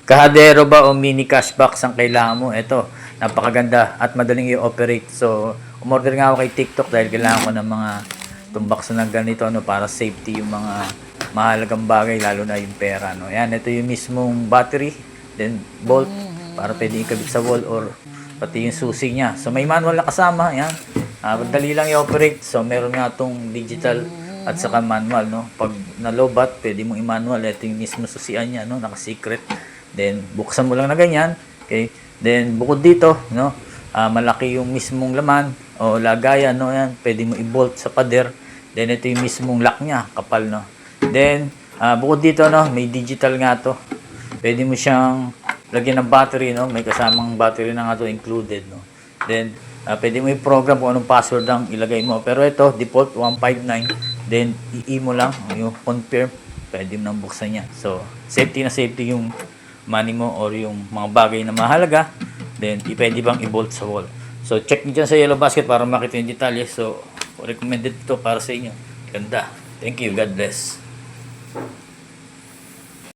Kahadero ba o mini cashbox ang kailangan mo? Ito, napakaganda at madaling i-operate. So, umorder nga ako kay TikTok dahil kailangan ko ng mga tumbak na ganito para safety yung mga mahalagang bagay, lalo na yung pera. Yan, ito yung mismong battery, then bolt, para pwede ikabit sa wall or pati yung susi niya. So, may manual na kasama. Yan. Dali lang i-operate. So, meron nga itong digital at saka manual. Pag nalobat, pwede mo i-manual. Ito yung mismo susian niya, naka-secret. Then, buksan mo lang na ganyan. Okay? Then, bukod dito, malaki yung mismong laman o lagayan. Yan. Pwede mo i-bolt sa pader. Then, ito yung mismong lock niya. Kapal, Then, bukod dito, may digital nga to. Pwede mo siyang lagyan ng battery, May kasamang battery na nga to included, Then, pwede mo i-program kung anong password ang ilagay mo. Pero ito, default 159. Then, i-mo lang yung confirm. Pwede mo nang buksan niya. So, safety na safety yung money mo or yung mga bagay na mahalaga. Then, pwede bang i-bolt sa wall. So, check nyo dyan sa Yellow Basket para makita yung detalye. So, recommended ito para sa inyo. Ganda. Thank you. God bless.